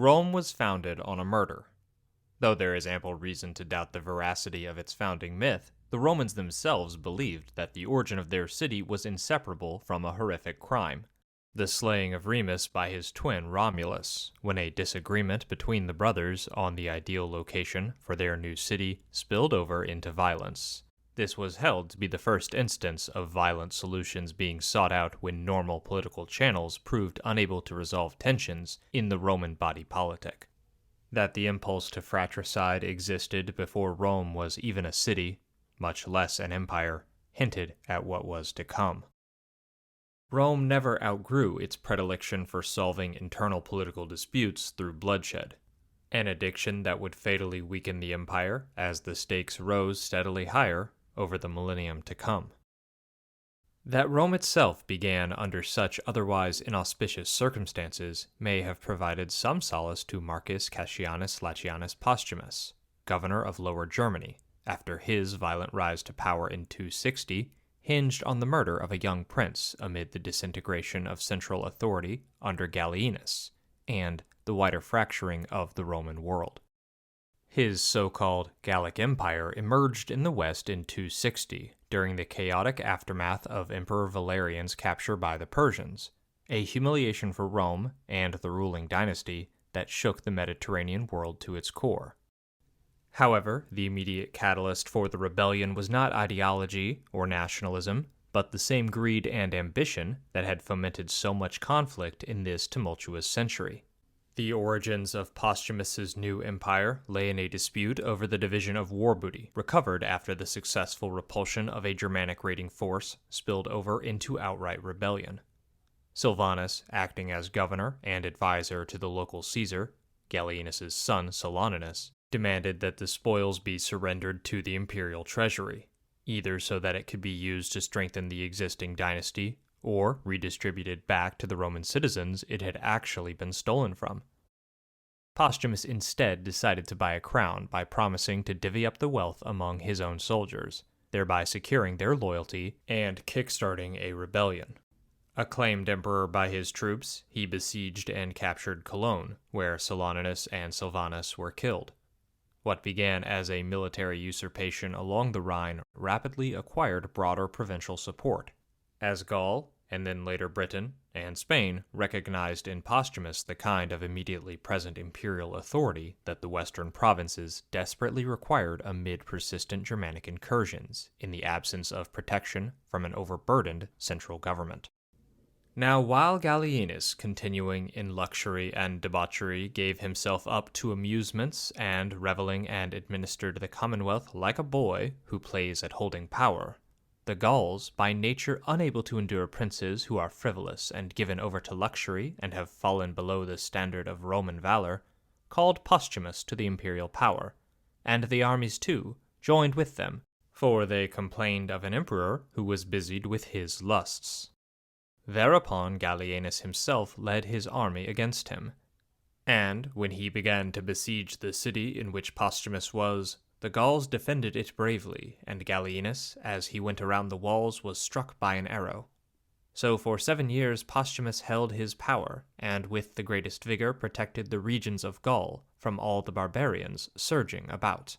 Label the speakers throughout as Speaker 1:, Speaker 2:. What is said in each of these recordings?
Speaker 1: Rome was founded on a murder. Though there is ample reason to doubt the veracity of its founding myth, the Romans themselves believed that the origin of their city was inseparable from a horrific crime, the slaying of Remus by his twin Romulus, when a disagreement between the brothers on the ideal location for their new city spilled over into violence. This was held to be the first instance of violent solutions being sought out when normal political channels proved unable to resolve tensions in the Roman body politic. That the impulse to fratricide existed before Rome was even a city, much less an empire, hinted at what was to come. Rome never outgrew its predilection for solving internal political disputes through bloodshed, an addiction that would fatally weaken the empire as the stakes rose steadily higher over the millennium to come. That Rome itself began under such otherwise inauspicious circumstances may have provided some solace to Marcus Cassianus Lacianus Postumus, governor of Lower Germany, after his violent rise to power in 260 hinged on the murder of a young prince amid the disintegration of central authority under Gallienus, and the wider fracturing of the Roman world. His so-called Gallic Empire emerged in the West in 260 during the chaotic aftermath of Emperor Valerian's capture by the Persians, a humiliation for Rome and the ruling dynasty that shook the Mediterranean world to its core. However, the immediate catalyst for the rebellion was not ideology or nationalism, but the same greed and ambition that had fomented so much conflict in this tumultuous century. The origins of Postumus's new empire lay in a dispute over the division of war booty, recovered after the successful repulsion of a Germanic raiding force spilled over into outright rebellion. Silvanus, acting as governor and advisor to the local Caesar, Gallienus's son Solanus, demanded that the spoils be surrendered to the imperial treasury, either so that it could be used to strengthen the existing dynasty, or redistributed back to the Roman citizens it had actually been stolen from. Postumus instead decided to buy a crown by promising to divvy up the wealth among his own soldiers, thereby securing their loyalty and kickstarting a rebellion. Acclaimed emperor by his troops, he besieged and captured Cologne, where Solanus and Silvanus were killed. What began as a military usurpation along the Rhine rapidly acquired broader provincial support, as Gaul, and then later Britain, and Spain recognized in Postumus the kind of immediately present imperial authority that the western provinces desperately required amid persistent Germanic incursions, in the absence of protection from an overburdened central government. Now, while Gallienus, continuing in luxury and debauchery, gave himself up to amusements and reveling and administered the commonwealth like a boy who plays at holding power, the Gauls, by nature unable to endure princes who are frivolous and given over to luxury and have fallen below the standard of Roman valor, called Postumus to the imperial power, and the armies too joined with them, for they complained of an emperor who was busied with his lusts. Thereupon Gallienus himself led his army against him, and when he began to besiege the city in which Postumus was, the Gauls defended it bravely, and Gallienus, as he went around the walls, was struck by an arrow. So for 7 years Postumus held his power, and with the greatest vigor protected the regions of Gaul from all the barbarians surging about.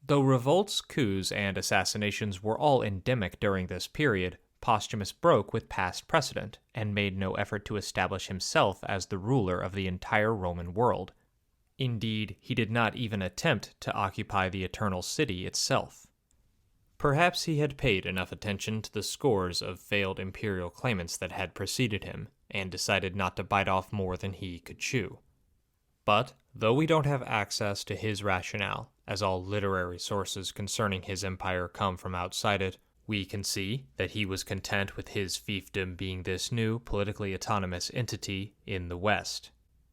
Speaker 1: Though revolts, coups, and assassinations were all endemic during this period, Postumus broke with past precedent and made no effort to establish himself as the ruler of the entire Roman world. Indeed, he did not even attempt to occupy the Eternal City itself. Perhaps he had paid enough attention to the scores of failed imperial claimants that had preceded him, and decided not to bite off more than he could chew. But, though we don't have access to his rationale, as all literary sources concerning his empire come from outside it, we can see that he was content with his fiefdom being this new politically autonomous entity in the West.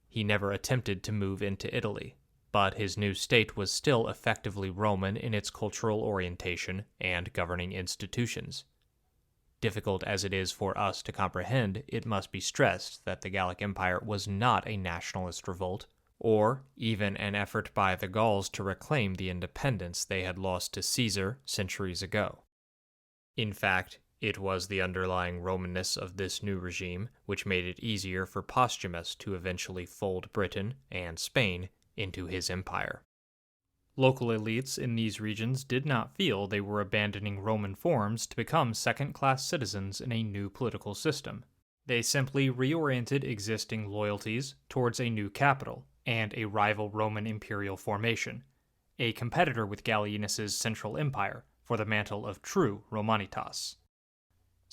Speaker 1: He never attempted to move into Italy, but his new state was still effectively Roman in its cultural orientation and governing institutions. Difficult as it is for us to comprehend, it must be stressed that the Gallic Empire was not a nationalist revolt, or even an effort by the Gauls to reclaim the independence they had lost to Caesar centuries ago. In fact, It was the underlying Romanness of this new regime which made it easier for Postumus to eventually fold Britain and Spain into his empire. Local elites in these regions did not feel they were abandoning Roman forms to become second-class citizens in a new political system. They simply reoriented existing loyalties towards a new capital and a rival Roman imperial formation, a competitor with Gallienus's central empire for the mantle of true Romanitas.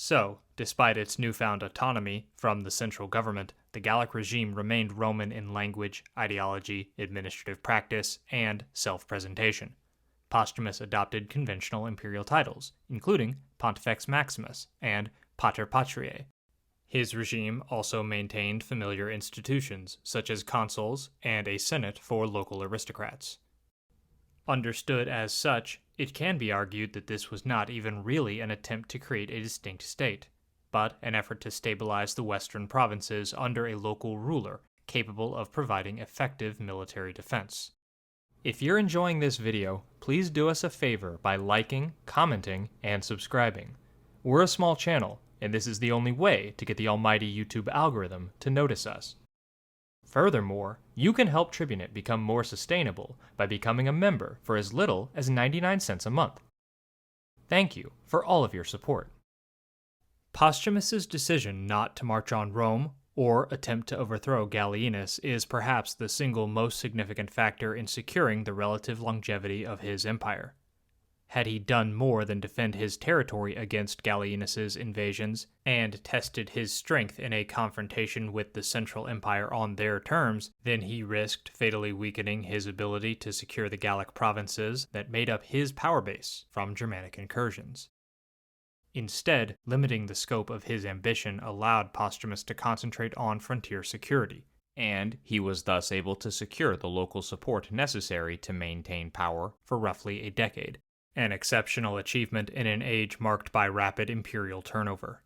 Speaker 1: So, despite its newfound autonomy from the central government, the Gallic regime remained Roman in language, ideology, administrative practice, and self-presentation. Postumus adopted conventional imperial titles, including Pontifex Maximus and Pater Patriae. His regime also maintained familiar institutions, such as consuls and a senate for local aristocrats. Understood as such, it can be argued that this was not even really an attempt to create a distinct state, but an effort to stabilize the western provinces under a local ruler capable of providing effective military defense. If you're enjoying this video, please do us a favor by liking, commenting, and subscribing. We're a small channel, and this is the only way to get the almighty YouTube algorithm to notice us. Furthermore, you can help Tribunate become more sustainable by becoming a member for as little as 99 cents a month. Thank you for all of your support. Postumus's decision not to march on Rome or attempt to overthrow Gallienus is perhaps the single most significant factor in securing the relative longevity of his empire. Had he done more than defend his territory against Gallienus's invasions and tested his strength in a confrontation with the Central Empire on their terms, then he risked fatally weakening his ability to secure the Gallic provinces that made up his power base from Germanic incursions. Instead, limiting the scope of his ambition allowed Postumus to concentrate on frontier security, and he was thus able to secure the local support necessary to maintain power for roughly a decade. An exceptional achievement in an age marked by rapid imperial turnover.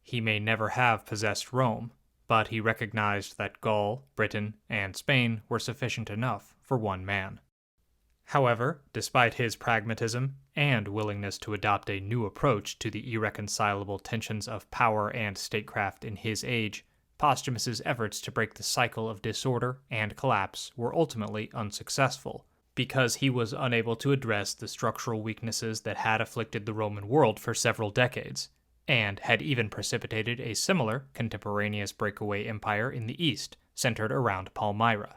Speaker 1: He may never have possessed Rome, but he recognized that Gaul, Britain, and Spain were sufficient enough for one man. However, despite his pragmatism and willingness to adopt a new approach to the irreconcilable tensions of power and statecraft in his age, Postumus's efforts to break the cycle of disorder and collapse were ultimately unsuccessful, because he was unable to address the structural weaknesses that had afflicted the Roman world for several decades, and had even precipitated a similar contemporaneous breakaway empire in the east, centered around Palmyra.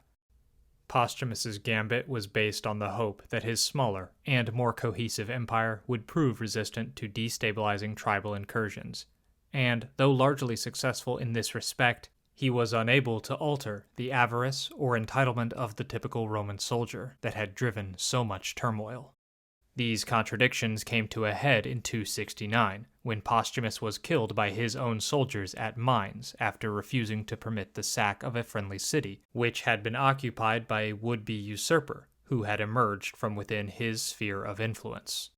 Speaker 1: Postumus's gambit was based on the hope that his smaller and more cohesive empire would prove resistant to destabilizing tribal incursions, and though largely successful in this respect, he was unable to alter the avarice or entitlement of the typical Roman soldier that had driven so much turmoil. These contradictions came to a head in 269, when Postumus was killed by his own soldiers at Mainz after refusing to permit the sack of a friendly city, which had been occupied by a would-be usurper who had emerged from within his sphere of influence.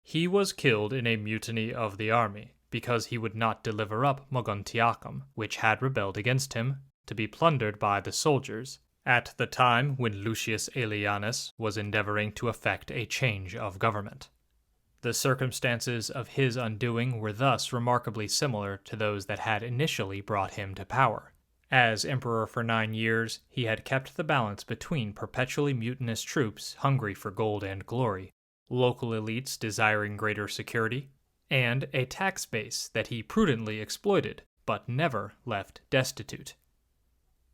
Speaker 1: He was killed in a mutiny of the army, because he would not deliver up Mogontiacum, which had rebelled against him, to be plundered by the soldiers, at the time when Lucius Aelianus was endeavoring to effect a change of government. The circumstances of his undoing were thus remarkably similar to those that had initially brought him to power. As emperor for 9 years, he had kept the balance between perpetually mutinous troops hungry for gold and glory, local elites desiring greater security, and a tax base that he prudently exploited, but never left destitute.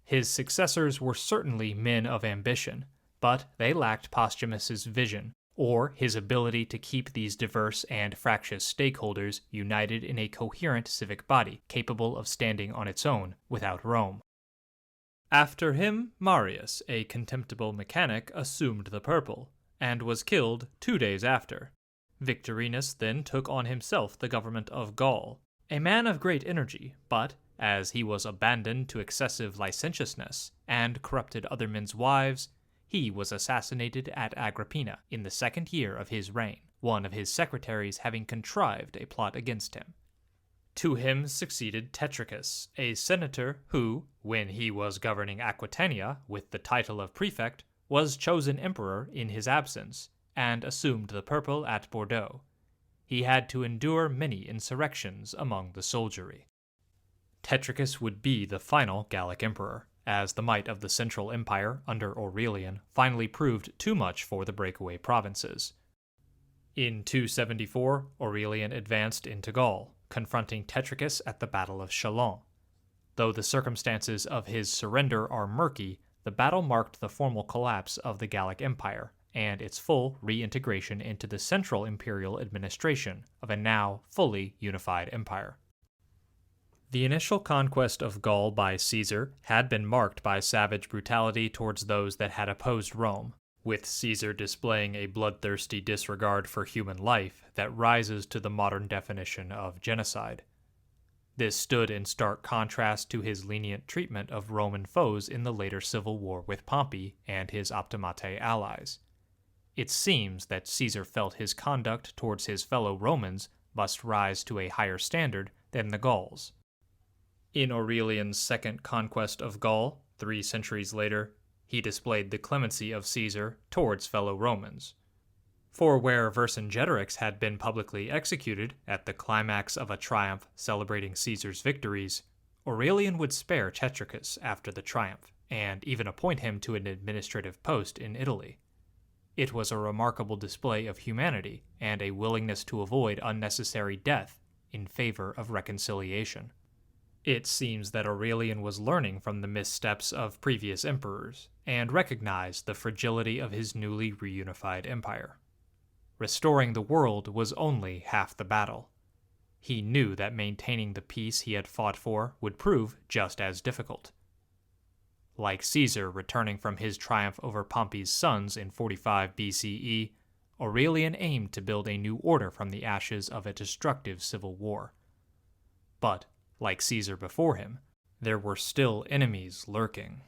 Speaker 1: His successors were certainly men of ambition, but they lacked Postumus's vision, or his ability to keep these diverse and fractious stakeholders united in a coherent civic body capable of standing on its own without Rome. After him, Marius, a contemptible mechanic, assumed the purple, and was killed 2 days after. Victorinus then took on himself the government of Gaul, a man of great energy, but, as he was abandoned to excessive licentiousness and corrupted other men's wives, he was assassinated at Agrippina in the 2nd year of his reign, one of his secretaries having contrived a plot against him. To him succeeded Tetricus, a senator who, when he was governing Aquitania with the title of prefect, was chosen emperor in his absence, and assumed the purple at Bordeaux. he had to endure many insurrections among the soldiery. Tetricus would be the final Gallic emperor, as the might of the Central Empire under Aurelian finally proved too much for the breakaway provinces. In 274, Aurelian advanced into Gaul, confronting Tetricus at the Battle of Chalons. Though the circumstances of his surrender are murky, the battle marked the formal collapse of the Gallic Empire and its full reintegration into the central imperial administration of a now fully unified empire. The initial conquest of Gaul by Caesar had been marked by savage brutality towards those that had opposed Rome, with Caesar displaying a bloodthirsty disregard for human life that rises to the modern definition of genocide. This stood in stark contrast to his lenient treatment of Roman foes in the later civil war with Pompey and his Optimate allies. It seems that Caesar felt his conduct towards his fellow Romans must rise to a higher standard than the Gauls. In Aurelian's second conquest of Gaul, 3 centuries later, he displayed the clemency of Caesar towards fellow Romans. For where Vercingetorix had been publicly executed at the climax of a triumph celebrating Caesar's victories, Aurelian would spare Tetricus after the triumph, and even appoint him to an administrative post in Italy. It was a remarkable display of humanity and a willingness to avoid unnecessary death in favor of reconciliation. It seems that Aurelian was learning from the missteps of previous emperors, and recognized the fragility of his newly reunified empire. Restoring the world was only half the battle. He knew that maintaining the peace he had fought for would prove just as difficult. Like Caesar returning from his triumph over Pompey's sons in 45 BCE, Aurelian aimed to build a new order from the ashes of a destructive civil war. But, like Caesar before him, there were still enemies lurking.